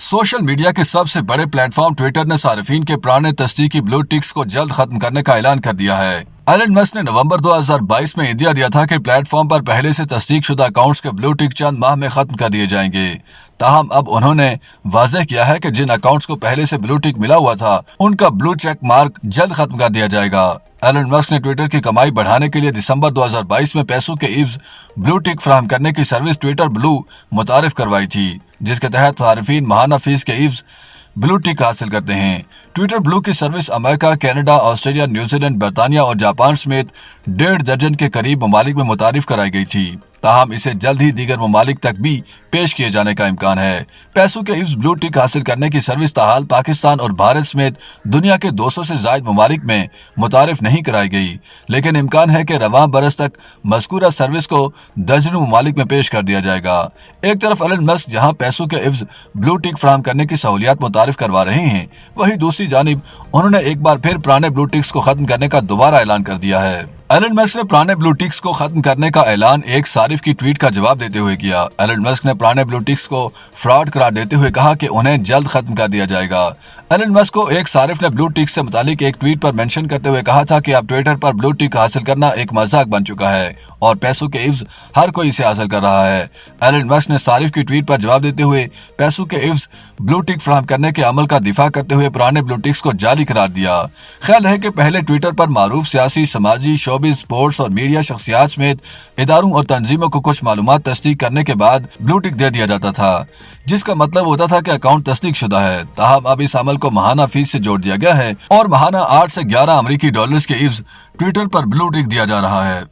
Social media के सबसे बड़े प्लेटफॉर्म ट्विटर ने सार्फिन के पुराने तस्दीकी ब्लू टिक्स को जल्द खत्म करने का ऐलान कर दिया है। एलन मस्क ने नवंबर 2022 में इंदिया दिया था कि प्लेटफॉर्म पर पहले से तस्दीक शुदा अकाउंट्स के ब्लू टिक चंद माह में खत्म कर दिए जाएंगे। ताहम अब उन्होंने वाज़ेह किया है कि जिन अकाउंट्स को पहले से ब्लू टिक मिला हुआ था उनका ब्लू चेक मार्क जल्द खत्म कर दिया जाएगा। एलन मस्क ने ट्विटर की कमाई बढ़ाने के लिए दिसंबर 2022 में पैसों के इव्ज ब्लू टिक फराहम करने की सर्विस ट्विटर ब्लू मुतारिफ करवाई थी, जिसके तहत सार्फिन माहाना फीस के इव्ज ब्लू टिक हासिल करते हैं। ट्विटर ब्लू की service America, Canada, Australia, New Zealand, बर्तानिया और जापान समेत 1.5 दर्जन के करीब ममालिक में मुतारिफ कराई गई थी। ताहम इसे जल्द ही दीगर ममालिक तक भी पेश किए जाने का इम्कान है। पैसों के इस ब्लू टिक हासिल करने की सर्विस ताहाल पाकिस्तान और भारत समेत दुनिया के 200 से ज्यादा ममालिक में मुतारिफ नहीं कराई गई, लेकिन इम्कान है कि रवां बरस तक मज़कूरा सर्विस को दर्जनों ममालिक में पेश कर दिया जाएगा। एक तरफ एलन मस्क जहां पैसों के इव्ज ब्लू टिक फराहम करने की सहूलियात मुतारिफ करवा रहे हैं, वहीं दूसरी जानिब उन्होंने एक बार फिर पुराने ब्लू टिक्स को खत्म करने का दोबारा ऐलान कर दिया है। एलन मस्क ने पुराने ब्लू टिक्स को खत्म करने का ऐलान एक सारिफ की ट्वीट का जवाब देते हुए किया। एलन मस्क ने पुराने ब्लू टिक्स को फ्रॉड करार देते हुए कहा कि उन्हें जल्द खत्म कर दिया जाएगा। एलन मस्क को एक सारिफ ने ब्लू टिक्स से मुतालिक एक ट्वीट पर मेंशन करते हुए कहा था कि अब ट्विटर पर ब्लू टिक हासिल करना एक मजाक बन चुका है और पैसों के इव्ज हर कोई इसे हासिल कर रहा है। एलन मस्क ने सारिफ की ट्वीट पर जवाब देते हुए पैसों के इव्ज ब्लू टिक फराहम करने के अमल का दिफा करते हुए पुराने ब्लू टिक्स को जाली करार दिया। ख्याल है कि पहले ट्विटर पर मारूफ सियासी, समाजी, शोबिज, स्पोर्ट्स और मीडिया शख्सियात समेत इदारों और तंजीमों को कुछ मालूमात तस्दीक करने के बाद ब्लू टिक दे दिया जाता था, जिसका मतलब होता था कि अकाउंट तस्दीक शुदा है। ताहम अब इस अमल को माहाना फीस से जोड़ दिया गया है और माहाना 8 से 11 अमेरिकी डॉलर्स के इव्ज ट्विटर पर ब्लू टिक दिया जा रहा है।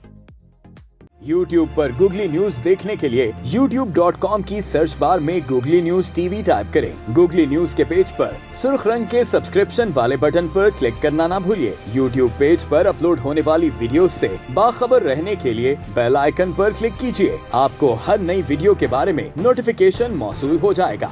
YouTube पर गूगली न्यूज देखने के लिए youtube.com की सर्च बार में गूगली न्यूज टीवी टाइप करें। गूगली न्यूज के पेज पर सुर्ख रंग के सब्सक्रिप्शन वाले बटन पर क्लिक करना ना भूलिए। YouTube पेज पर अपलोड होने वाली वीडियोस से बाखबर रहने के लिए बेल आइकन पर क्लिक कीजिए। आपको हर नई वीडियो के बारे में नोटिफिकेशन मौसूल हो जाएगा।